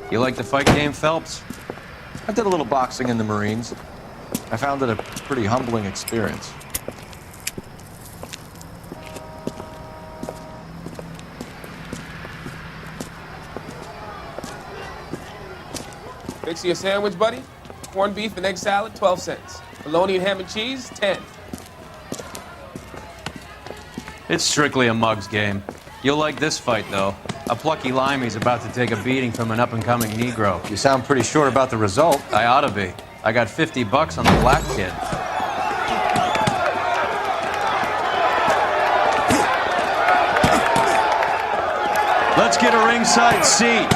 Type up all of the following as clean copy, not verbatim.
You like the fight game, Phelps? I did a little boxing in the Marines. I found it a pretty humbling experience. Fix you a sandwich, buddy? Corned beef and egg salad, 12 cents. Bologna and ham and cheese, 10. It's strictly a mug's game. You'll like this fight, though. A plucky limey's about to take a beating from an up-and-coming Negro. You sound pretty sure about the result. I ought to be. I got $50 on the black kid. Let's get a ringside seat.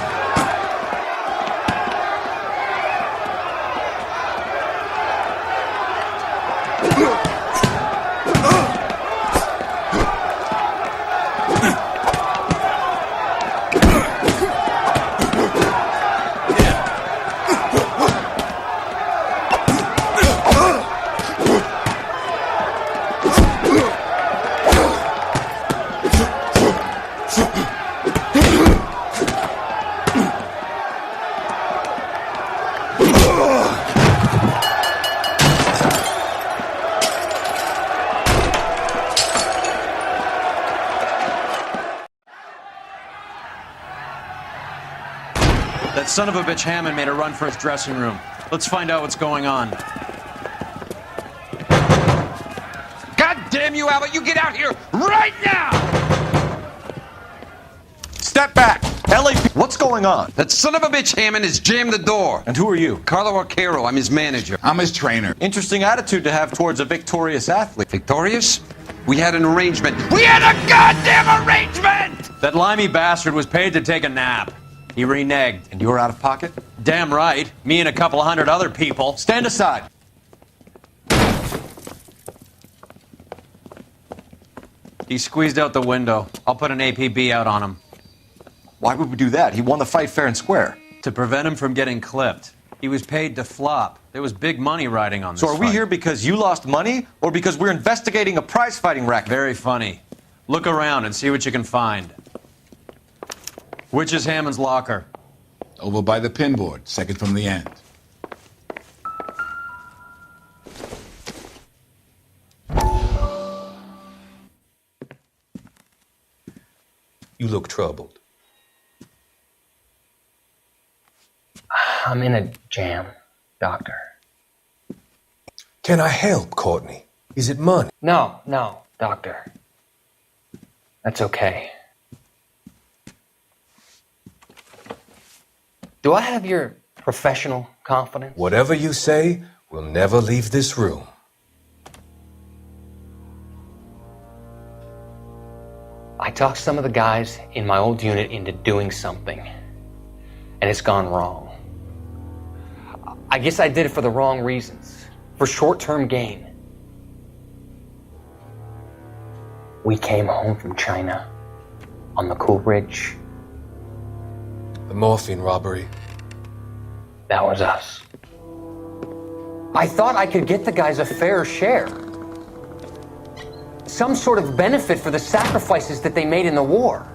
That son of a bitch Hammond made a run for his dressing room. Let's find out what's going on. God damn you, Albert! You get out here right now! Step back! LAP, what's going on? That son of a bitch Hammond has jammed the door. And who are you? Carlo Arcaro, I'm his manager. I'm his trainer. Interesting attitude to have towards a victorious athlete. Victorious? We had an arrangement. We had a goddamn arrangement! That limey bastard was paid to take a nap. He reneged. And you were out of pocket? Damn right. Me and a couple hundred other people. Stand aside. He squeezed out the window. I'll put an APB out on him. Why would we do that? He won the fight fair and square. To prevent him from getting clipped. He was paid to flop. There was big money riding on this So are we fight. here because you lost money or because we're investigating a prize-fighting racket? Very funny. Look around and see what you can find. Which is Hammond's locker? Over by the pinboard, second from the end. You look troubled. I'm in a jam, Doctor. Can I help, Courtney? Is it money? No, Doctor. That's okay. Do I have your professional confidence? Whatever you say, we'll never leave this room. I talked some of the guys in my old unit into doing something, and it's gone wrong. I guess I did it for the wrong reasons, for short-term gain. We came home from China on the Cool Ridge. The morphine robbery. That was us. I thought I could get the guys a fair share. Some sort of benefit for the sacrifices that they made in the war.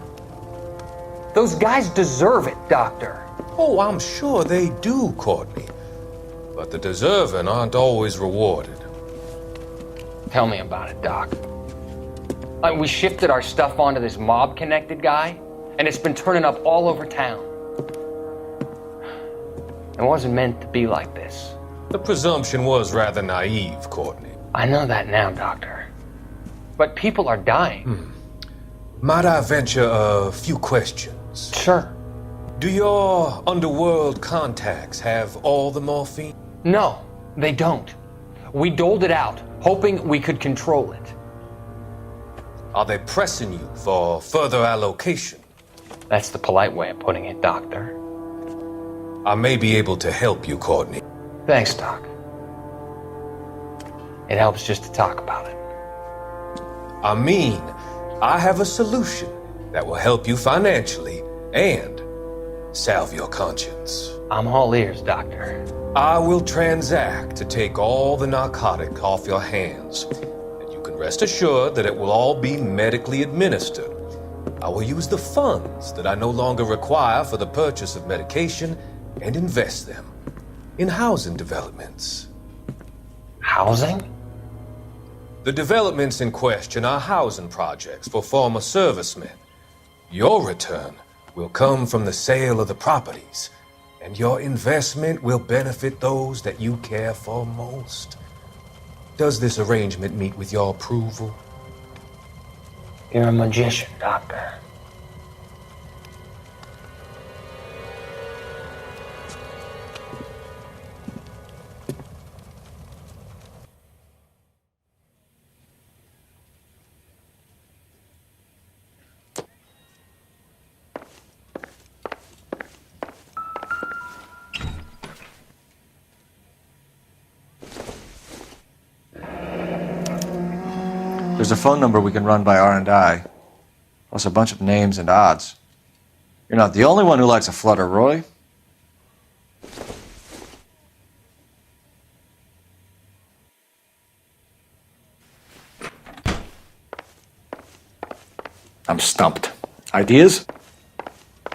Those guys deserve it, Doctor. Oh, I'm sure they do, Courtney. But the deserving aren't always rewarded. Tell me about it, Doc. We shifted our stuff onto this mob-connected guy, and it's been turning up all over town. It wasn't meant to be like this. The presumption was rather naive, Courtney. I know that now, Doctor. But people are dying. Might I venture a few questions? Sure. Do your underworld contacts have all the morphine? No, they don't. We doled it out, hoping we could control it. Are they pressing you for further allocation? That's the polite way of putting it, Doctor. I may be able to help you, Courtney. Thanks, Doc. It helps just to talk about it. I mean, I have a solution that will help you financially and salve your conscience. I'm all ears, Doctor. I will transact to take all the narcotic off your hands. And you can rest assured that it will all be medically administered I will use the funds that I no longer require for the purchase of medication and invest them in housing developments. Housing? The developments in question are housing projects for former servicemen. Your return will come from the sale of the properties, and your investment will benefit those that you care for most. Does this arrangement meet with your approval? You're a magician, Doctor. There's a phone number we can run by R&I, plus a bunch of names and odds. You're not the only one who likes a flutter, Roy. I'm stumped. Ideas?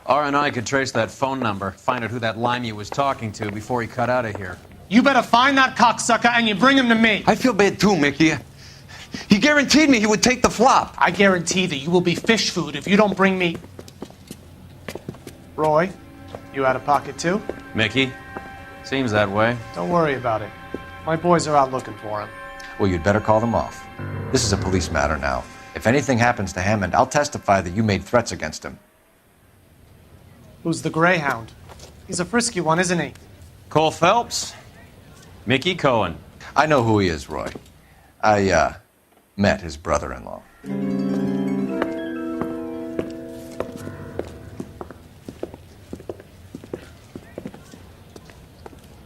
R&I could trace that phone number, find out who that limey was talking to before he cut out of here. You better find that cocksucker and you bring him to me. I feel bad too, Mickey. He guaranteed me he would take the flop. I guarantee that you will be fish food if you don't bring me... Roy, you out of pocket too? Mickey? Seems that way. Don't worry about it. My boys are out looking for him. Well, you'd better call them off. This is a police matter now. If anything happens to Hammond, I'll testify that you made threats against him. Who's the Greyhound? He's a frisky one, isn't he? Cole Phelps? Mickey Cohen. I know who he is, Roy. I, met his brother-in-law.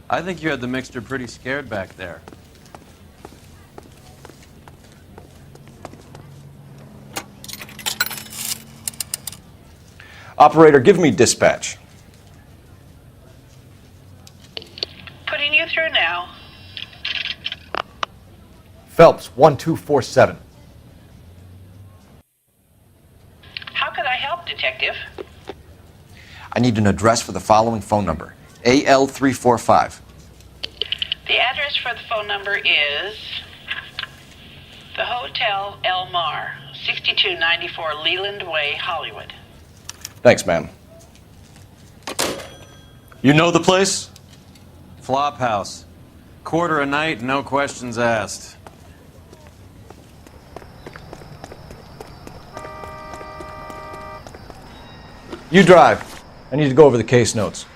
I think you had the mixture pretty scared back there. Operator, give me dispatch. Putting you through now. Phelps, 1247. How could I help, Detective? I need an address for the following phone number. AL345. The address for the phone number is the Hotel El Mar, 6294 Leland Way, Hollywood. Thanks, ma'am. You know the place? Flop house. Quarter a night, no questions asked. You drive. I need to go over the case notes.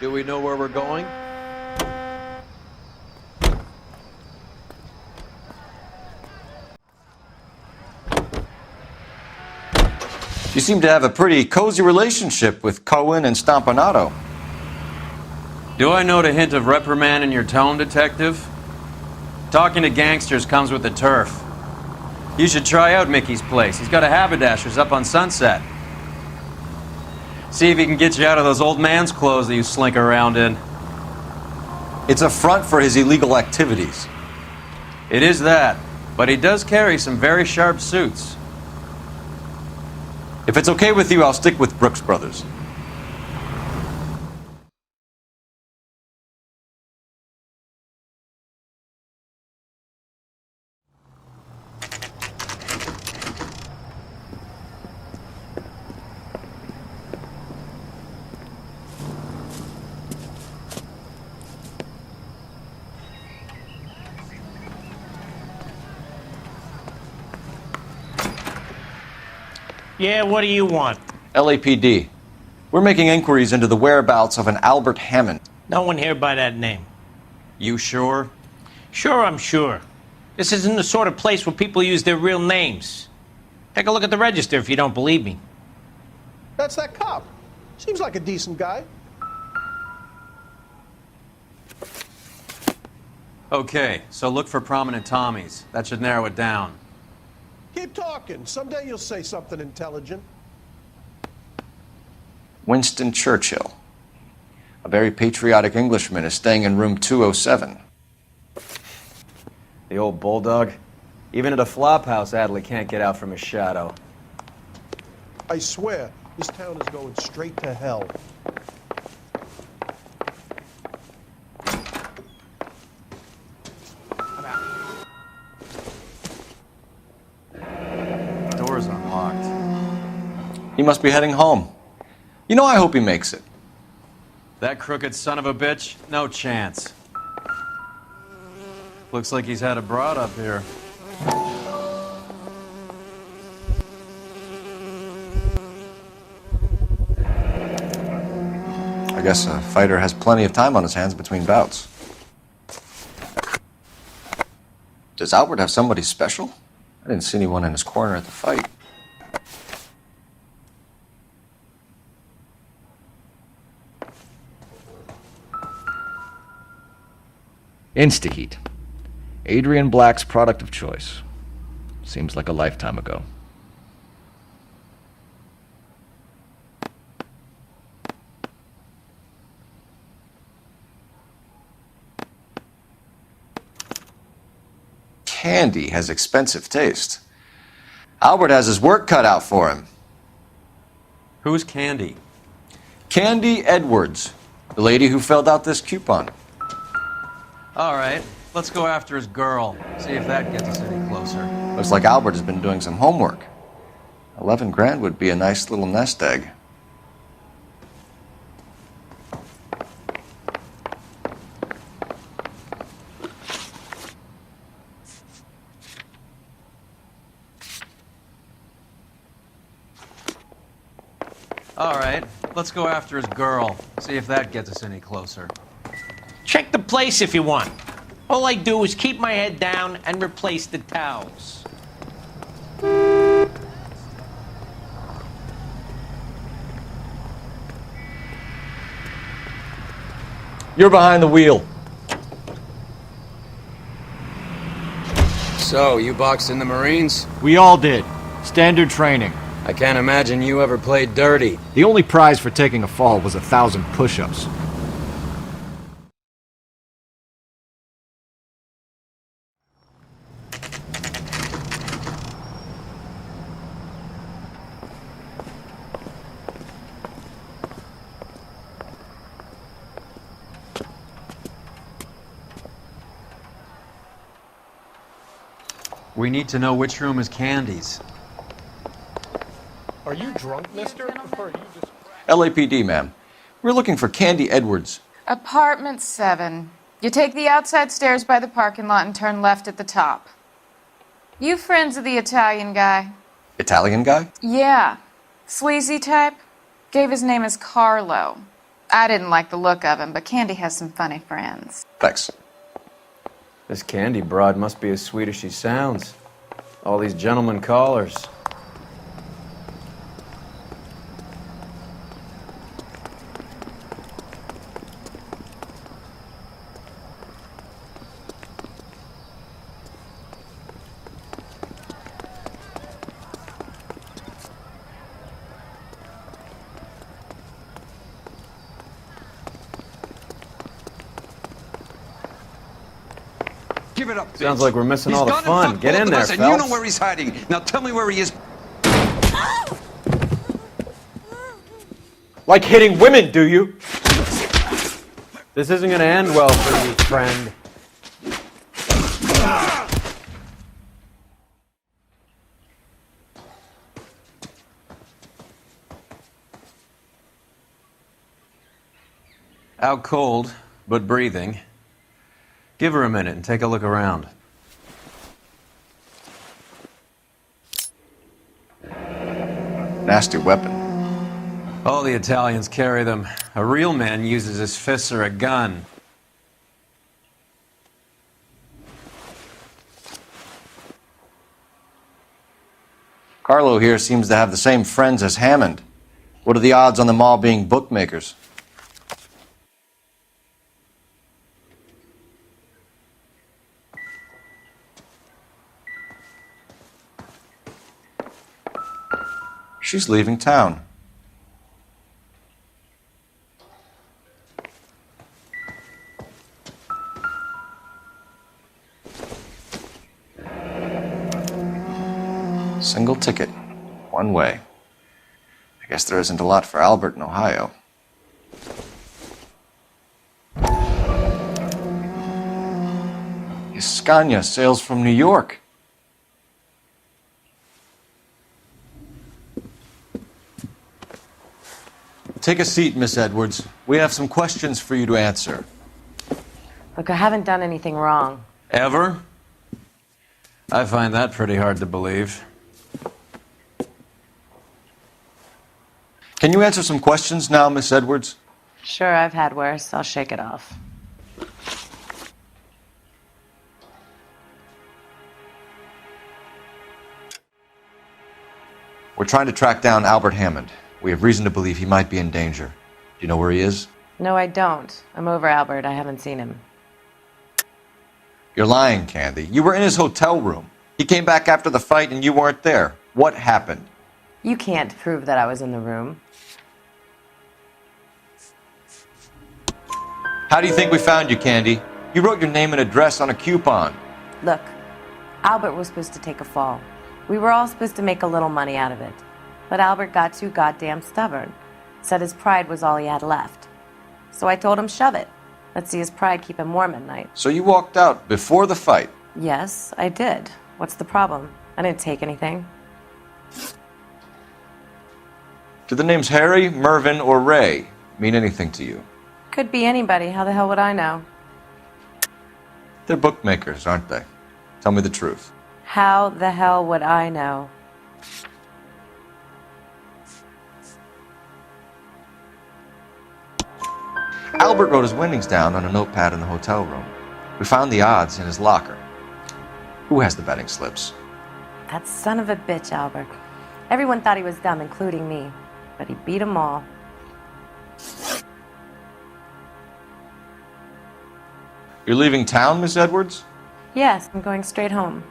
Do we know where we're going? You seem to have a pretty cozy relationship with Cohen and Stompanato. Do I note a hint of reprimand in your tone, Detective? Talking to gangsters comes with the turf. You should try out Mickey's place. He's got a haberdasher's up on Sunset. See if he can get you out of those old man's clothes that you slink around in. It's a front for his illegal activities. It is that, but he does carry some very sharp suits. If it's okay with you, I'll stick with Brooks Brothers. Yeah, what do you want? LAPD. We're making inquiries into the whereabouts of an Albert Hammond. No one here by that name. You sure? Sure, I'm sure. This isn't the sort of place where people use their real names. Take a look at the register if you don't believe me. That's that cop. Seems like a decent guy. Okay, so look for prominent Tommies. That should narrow it down. Keep talking. Someday you'll say something intelligent. Winston Churchill. A very patriotic Englishman is staying in room 207. The old bulldog. Even at a flop house, Adley can't get out from his shadow. I swear, this town is going straight to hell. Door's unlocked. He must be heading home. You know, I hope he makes it. That crooked son of a bitch? No chance. Looks like he's had a broad up here. I guess a fighter has plenty of time on his hands between bouts. Does Albert have somebody special? I didn't see anyone in his corner at the fight. Instaheat. Adrian Black's product of choice. Seems like a lifetime ago. Candy has expensive taste. Albert has his work cut out for him. Who's Candy? Candy Edwards, the lady who filled out this coupon. All right, let's go after his girl. See if that gets us any closer. Looks like Albert has been doing some homework. 11 grand would be a nice little nest egg. All right, let's go after his girl. See if that gets us any closer. Check the place if you want. All I do is keep my head down and replace the towels. You're behind the wheel. So, you boxed in the Marines? We all did. Standard training. I can't imagine you ever played dirty. The only prize for taking a fall was 1,000 push-ups. We need to know which room is Candy's. Are you drunk, mister? Or are you just... LAPD, ma'am. We're looking for Candy Edwards. Apartment 7. You take the outside stairs by the parking lot and turn left at the top. You friends of the Italian guy? Italian guy? Yeah. Sleazy type? Gave his name as Carlo. I didn't like the look of him, but Candy has some funny friends. Thanks. This Candy broad must be as sweet as she sounds. All these gentlemen callers. Give it up, Sounds bitch. like we're missing He's all the done fun. and Get fucked in both there, of us, and you know Phelps. where he's hiding. Now tell me where he is. Like hitting women, do you? This isn't gonna end well for you, friend. Out cold, but breathing. Give her a minute and take a look around. Nasty weapon. All the Italians carry them. A real man uses his fists or a gun. Carlo here seems to have the same friends as Hammond. What are the odds on them all being bookmakers? She's leaving town. Single ticket, one way. Guess there isn't a lot for Albert in Ohio. Scania sails from New York. Take a seat, Miss Edwards. We have some questions for you to answer. Look, I haven't done anything wrong. Ever? I find that pretty hard to believe. Can you answer some questions now, Miss Edwards? Sure, I've had worse. I'll shake it off. We're trying to track down Albert Hammond. We have reason to believe he might be in danger. Do you know where he is? No, I don't. I'm over Albert. I haven't seen him. You're lying, Candy. You were in his hotel room. He came back after the fight and you weren't there. What happened? You can't prove that I was in the room. How do you think we found you, Candy? You wrote your name and address on a coupon. Look, Albert was supposed to take a fall. We were all supposed to make a little money out of it. But Albert got too goddamn stubborn. Said his pride was all he had left. So I told him, shove it. Let's see his pride keep him warm at night. So you walked out before the fight? Yes, I did. What's the problem? I didn't take anything. Do the names Harry, Mervyn, or Ray mean anything to you? Could be anybody. How the hell would I know? They're bookmakers, aren't they? Tell me the truth. How the hell would I know? Albert wrote his winnings down on a notepad in the hotel room. We found the odds in his locker. Who has the betting slips? That son of a bitch, Albert. Everyone thought he was dumb, including me. But he beat them all. You're leaving town, Miss Edwards? Yes, I'm going straight home.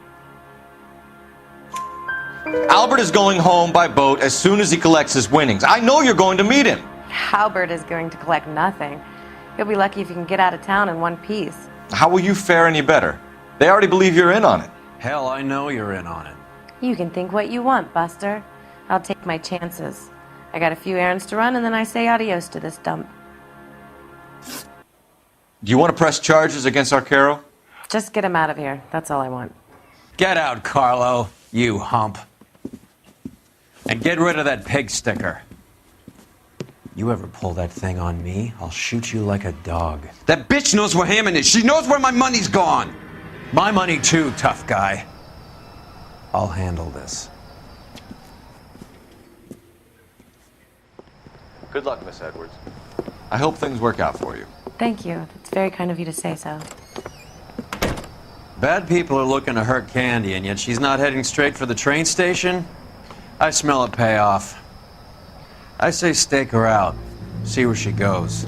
Albert is going home by boat as soon as he collects his winnings. I know you're going to meet him. Albert is going to collect nothing. He'll be lucky if he can get out of town in one piece. How will you fare any better? They already believe you're in on it. Hell, I know you're in on it. You can think what you want, Buster. I'll take my chances. I got a few errands to run, and then I say adios to this dump. Do you want to press charges against Arcaro? Just get him out of here. That's all I want. Get out, Carlo, you hump. And get rid of that pig sticker. You ever pull that thing on me, I'll shoot you like a dog. That bitch knows where Hammond is. She knows where my money's gone. My money too, tough guy. I'll handle this. Good luck, Miss Edwards. I hope things work out for you. Thank you. It's very kind of you to say so. Bad people are looking to hurt Candy, and yet she's not heading straight for the train station? I smell a payoff. I say stake her out. See where she goes.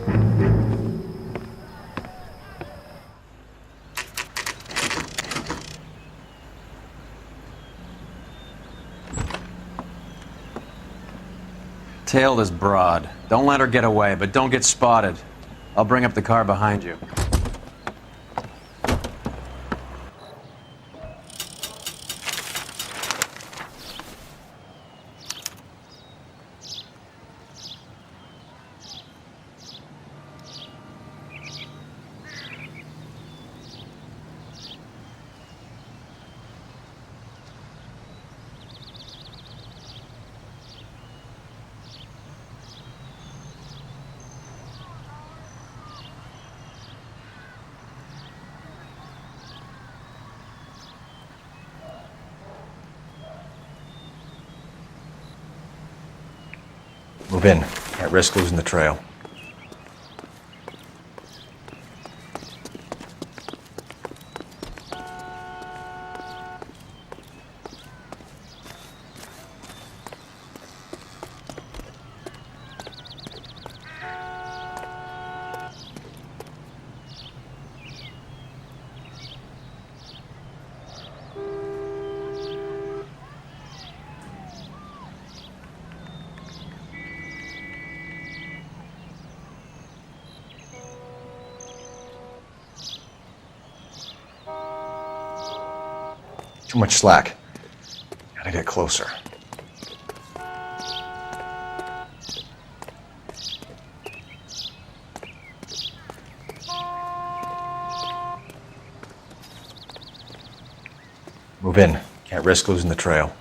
Tail this broad. Don't let her get away, but don't get spotted. I'll bring up the car behind you. Move in. Can't risk losing the trail. Too much slack. Gotta get closer. Move in. Can't risk losing the trail.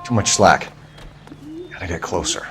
Too much slack. Gotta get closer.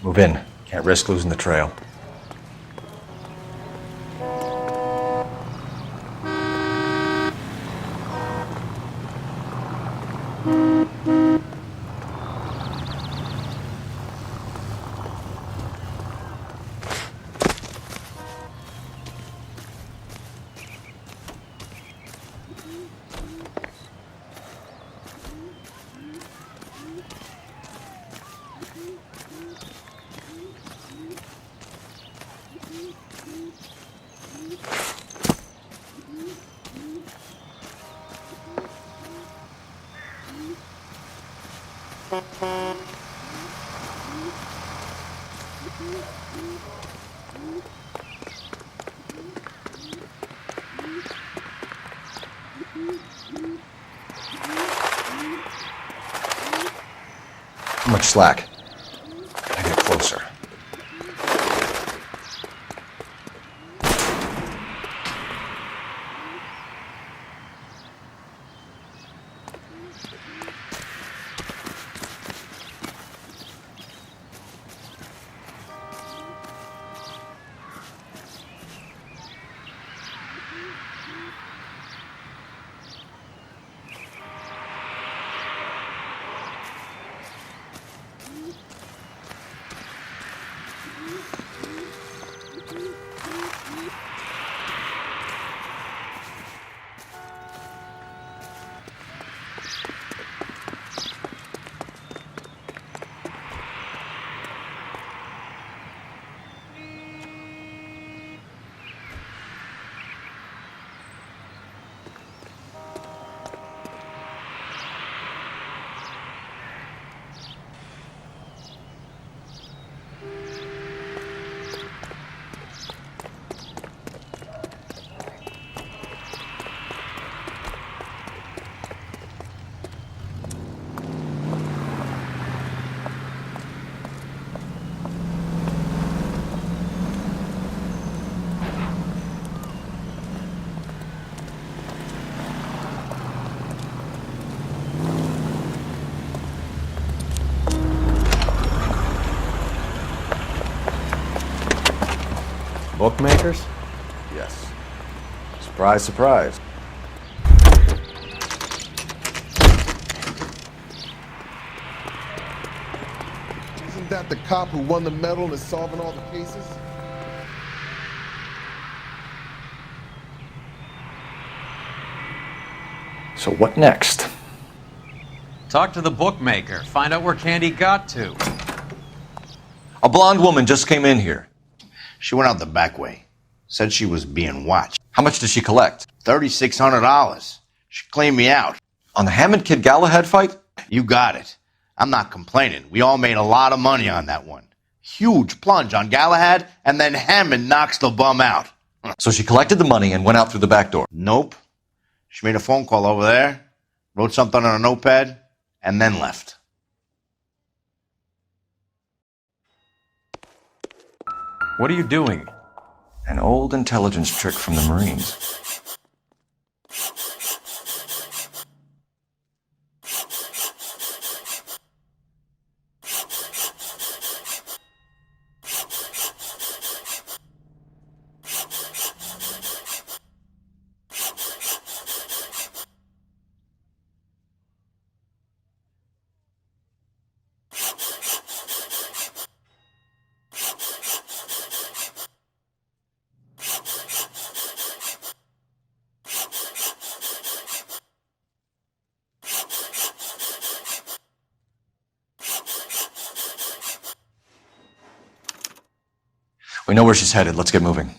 Move in. Can't risk losing the trail. Too much slack. Gotta get closer. Bookmakers? Yes. Surprise, surprise. Isn't that the cop who won the medal and is solving all the cases? So what next? Talk to the bookmaker. Find out where Candy got to. A blonde woman just came in here. She went out the back way. Said she was being watched. How much did she collect? $3,600. She cleaned me out. On the Hammond Kid Galahad fight? You got it. I'm not complaining. We all made a lot of money on that one. Huge plunge on Galahad, and then Hammond knocks the bum out. So she collected the money and went out through the back door? Nope. She made a phone call over there, wrote something on a notepad, and then left. What are you doing? An old intelligence trick from the Marines. We know where she's headed. Let's get moving.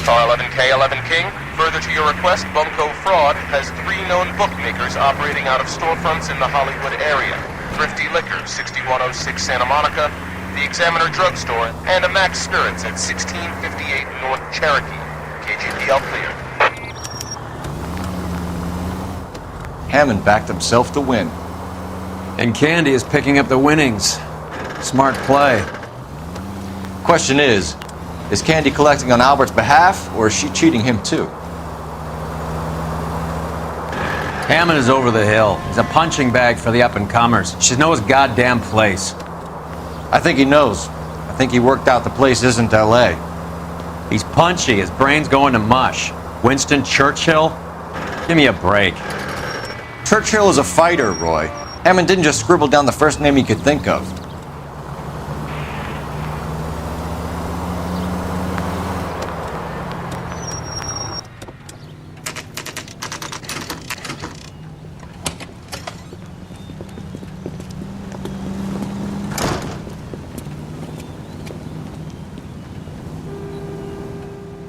Car 11K, 11 King. Further to your request, Bunko Fraud has 3 known bookmakers operating out of storefronts in the Hollywood area. Thrifty Liquor, 6106 Santa Monica, the Examiner Drugstore, and a Max Spirits at 1658 North Cherokee. KGPL clear. Hammond backed himself to win. And Candy is picking up the winnings. Smart play. Question is Candy collecting on Albert's behalf, or is she cheating him too? Hammond is over the hill. He's a punching bag for the up-and-comers. She knows his goddamn place. I think he knows. I think he worked out the place isn't L.A. He's punchy. His brain's going to mush. Winston Churchill? Give me a break. Churchill is a fighter, Roy. Hammond didn't just scribble down the first name he could think of.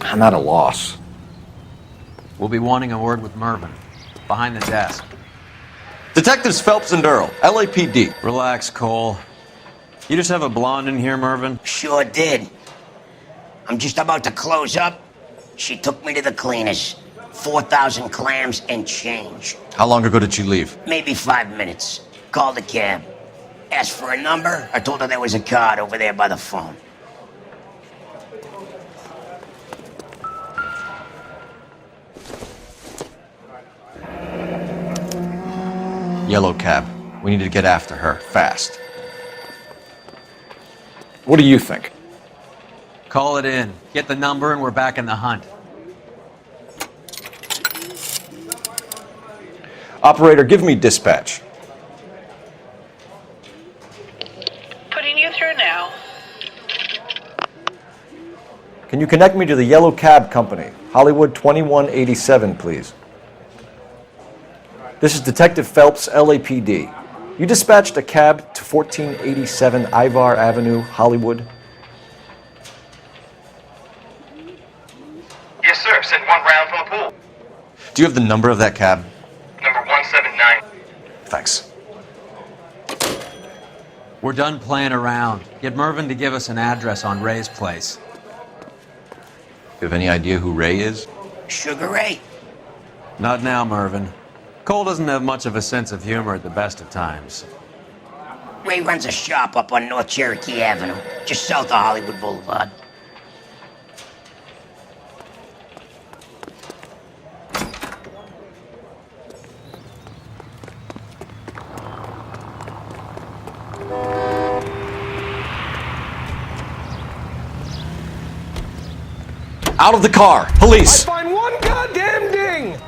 I'm at a loss. We'll be wanting a word with Mervyn. Behind the desk. Detectives Phelps and Earl, LAPD. Relax, Cole. You just have a blonde in here, Mervyn? Sure did. I'm just about to close up. She took me to the cleaners. 4,000 clams and change. How long ago did she leave? Maybe 5 minutes. Called a cab. Asked for a number. I told her there was a card over there by the phone. Yellow cab. We need to get after her, fast. What do you think? Call it in. Get the number and we're back in the hunt. Operator, give me dispatch. Putting you through now. Can you connect me to the Yellow Cab Company? Hollywood 2187, please. This is Detective Phelps, LAPD. You dispatched a cab to 1487 Ivar Avenue, Hollywood. Yes, sir. Send 1 round from the pool. Do you have the number of that cab? Number 179. Thanks. We're done playing around. Get Mervyn to give us an address on Ray's place. You have any idea who Ray is? Sugar Ray? Not now, Mervyn. Cole doesn't have much of a sense of humor at the best of times. Ray runs a shop up on North Cherokee Avenue, just south of Hollywood Boulevard. Out of the car! Police! I find one goddamn ding!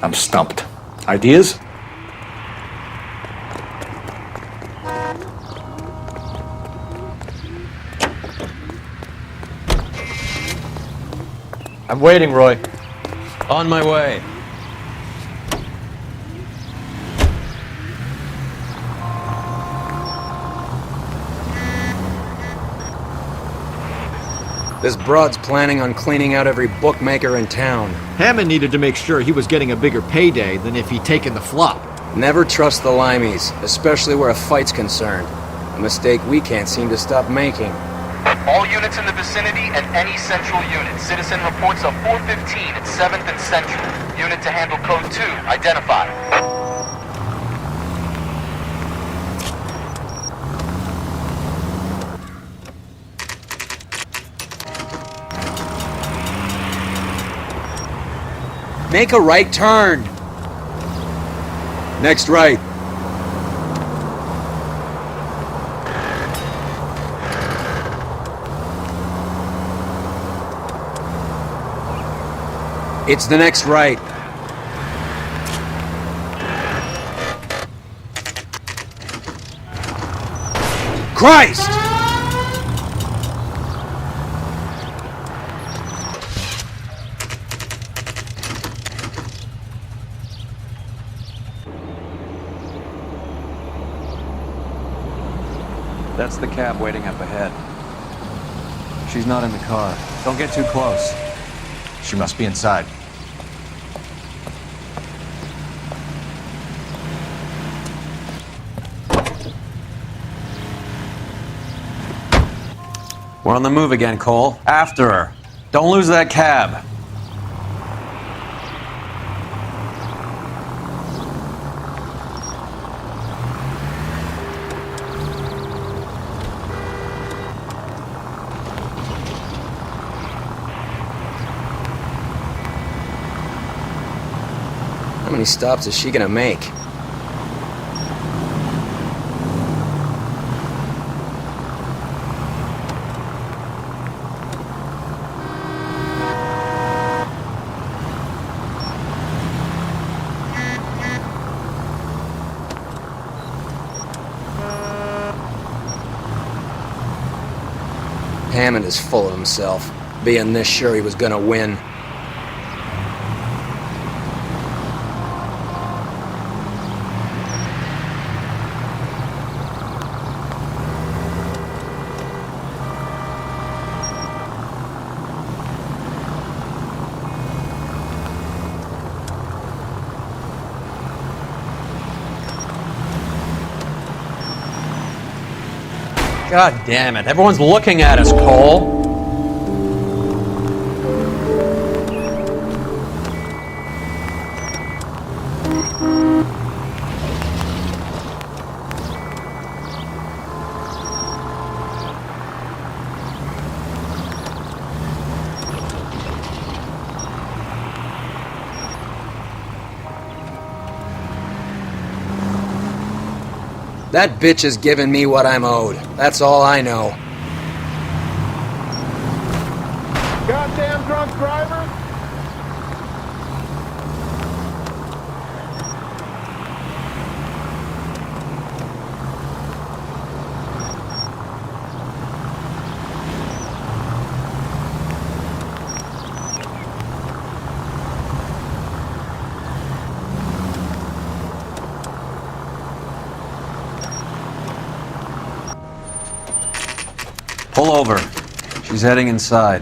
I'm stumped. Ideas? I'm waiting, Roy. On my way. This broad's planning on cleaning out every bookmaker in town. Hammond needed to make sure he was getting a bigger payday than if he'd taken the flop. Never trust the limeys, especially where a fight's concerned. A mistake we can't seem to stop making. All units in the vicinity and any central unit. Citizen reports of 415 at 7th and Central. Unit to handle code 2, identified. Make a right turn. Next right. It's the next right. Christ! That's the cab waiting up ahead. She's not in the car. Don't get too close. She must be inside. We're on the move again, Cole. After her. Don't lose that cab. How many stops is she gonna make? Hammond is full of himself, being this sure he was gonna win. God damn it. Everyone's looking at us, Cole. That bitch is giving me what I'm owed. That's all I know. Goddamn drunk driver! Pull over. She's heading inside.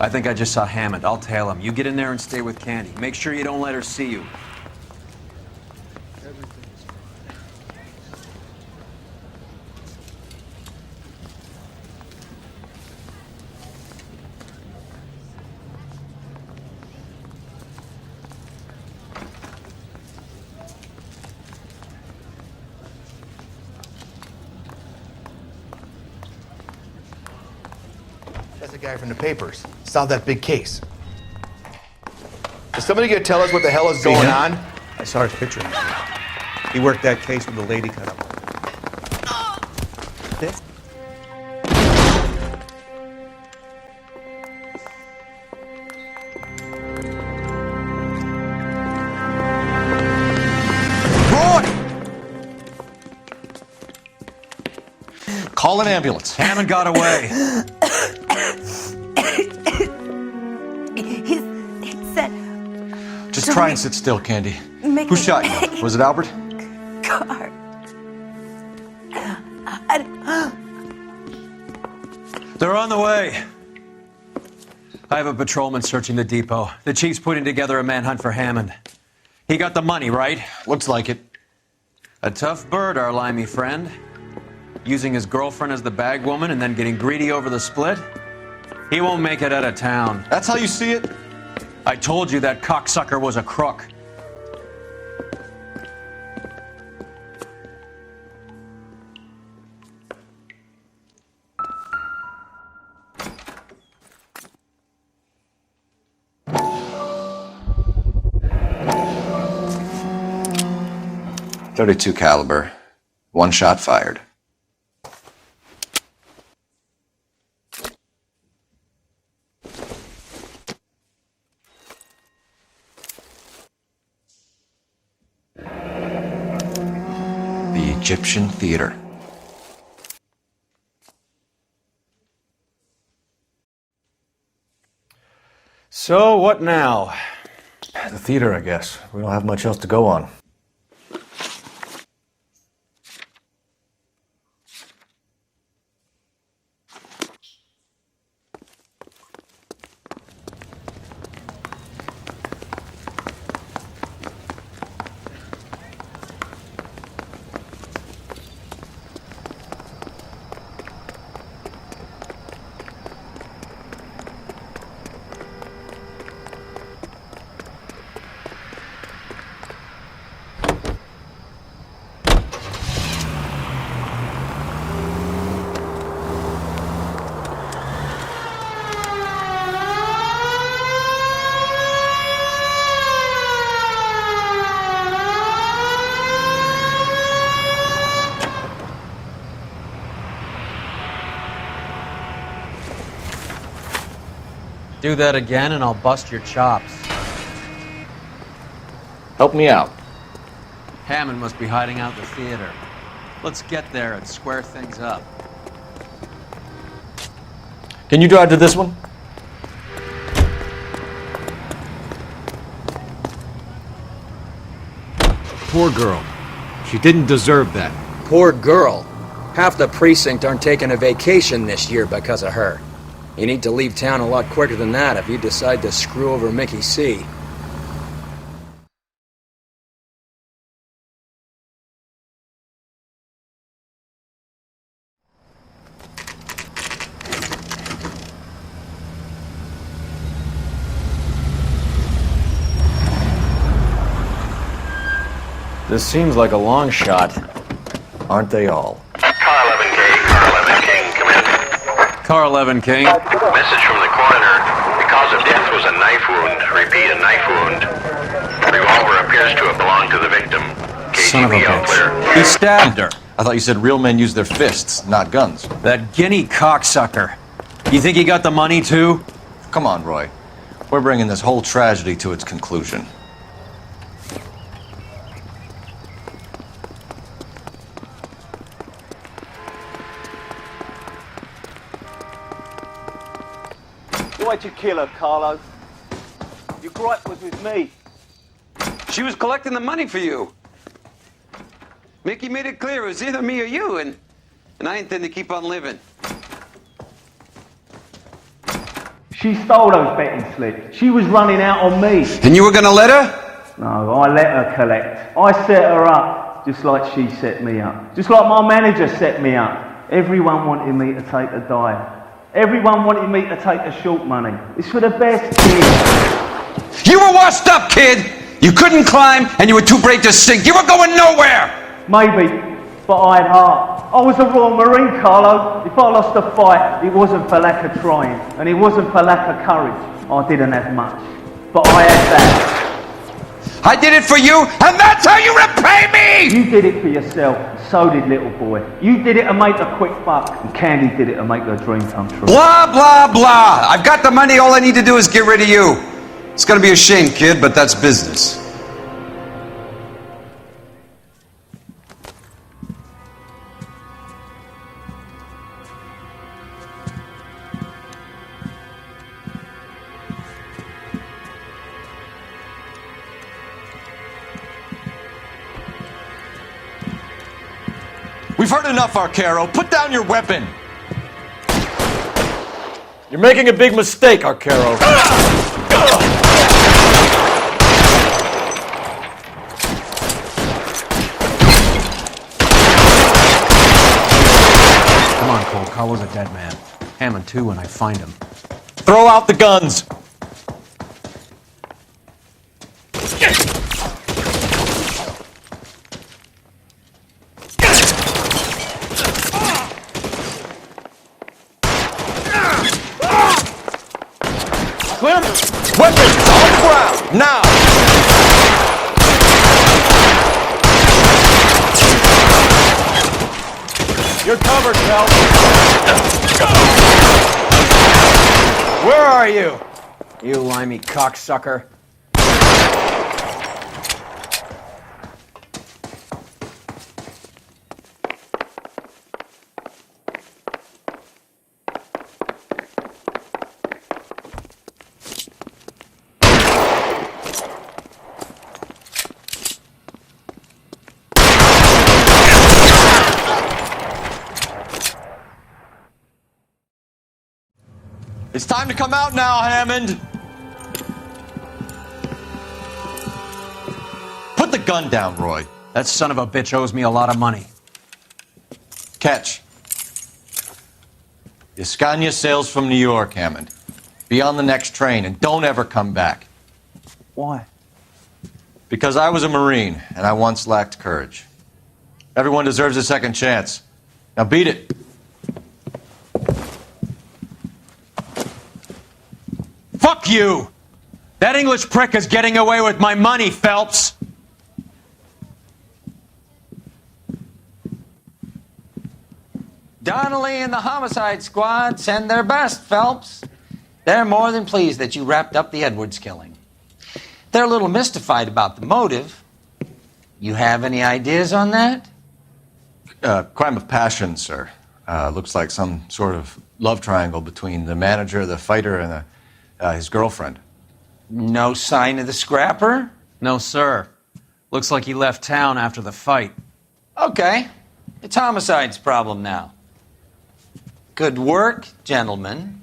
I think I just saw Hammond. I'll tail him. You get in there and stay with Candy. Make sure you don't let her see you. That's the guy from the papers. Solved that big case. Is somebody gonna tell us what the hell is going on? I saw his picture. He worked that case with the lady cut up. This? Call an ambulance. Hammond got away. Just try and sit still, Candy. Mickey. Who shot you? Was it Albert? Car. They're on the way. I have a patrolman searching the depot. The chief's putting together a manhunt for Hammond. He got the money, right? Looks like it. A tough bird, our limey friend. Using his girlfriend as the bag woman and then getting greedy over the split. He won't make it out of town. That's how you see it? I told you that cocksucker was a crook. .32 caliber. One shot fired. The Egyptian Theater. So, what now? The theater, I guess. We don't have much else to go on. Do that again and I'll bust your chops. Help me out. Hammond must be hiding out the theater. Let's get there and square things up. Can you drive to this one? Poor girl. She didn't deserve that. Poor girl. Half the precinct aren't taking a vacation this year because of her. You need to leave town a lot quicker than that if you decide to screw over Mickey C. This seems like a long shot. Aren't they all? Car 11K, Car 11 King, come in. Car 11 King. Message from the coroner. The cause of death was a knife wound. Repeat, a knife wound. Revolver appears to have belonged to the victim. Son of a KGB all clear. bitch. He stabbed her. I thought you said real men use their fists, not guns. That guinea cocksucker. You think he got the money too? Come on, Roy. We're bringing this whole tragedy to its conclusion. Why'd you kill her, Carlo? Your gripe was with me. She was collecting the money for you. Mickey made it clear it was either me or you, and I intend to keep on living. She stole those betting slips. She was running out on me. And you were gonna let her? No, I let her collect. I set her up, just like she set me up. Just like my manager set me up. Everyone wanted me to take a dive. Everyone wanted me to take the short money. It's for the best, kid. You were washed up, kid! You couldn't climb, and you were too brave to sink. You were going nowhere! Maybe, but I had heart. I was a Royal Marine, Carlo. If I lost a fight, it wasn't for lack of trying, and it wasn't for lack of courage. I didn't have much, but I had that. I did it for you, and that's how you repay me! You did it for yourself, so did little boy. You did it to make a quick buck, and Candy did it to make her dream come true. Blah, blah, blah. I've got the money. All I need to do is get rid of you. It's gonna be a shame, kid, but that's business. We've heard enough, Arcaro. Put down your weapon. You're making a big mistake, Arcaro. Come on, Cole. Carlo's a dead man. Hammond too when I find him. Throw out the guns. Clem, weapons on the ground, now! You're covered, Phelps. Where are you? You limey cocksucker. It's time to come out now, Hammond. Put the gun down, Roy. That son of a bitch owes me a lot of money. Catch. The Scania sails from New York, Hammond. Be on the next train and don't ever come back. Why? Because I was a Marine and I once lacked courage. Everyone deserves a second chance. Now beat it. Fuck you! That English prick is getting away with my money, Phelps! Donnelly and the homicide squad send their best, Phelps. They're more than pleased that you wrapped up the Edwards killing. They're a little mystified about the motive. You have any ideas on that? Crime of passion, sir. Looks like some sort of love triangle between the manager, the fighter, and his girlfriend. No sign of the scrapper? No, sir. Looks like he left town after the fight. Okay. It's homicide's problem now. Good work, gentlemen.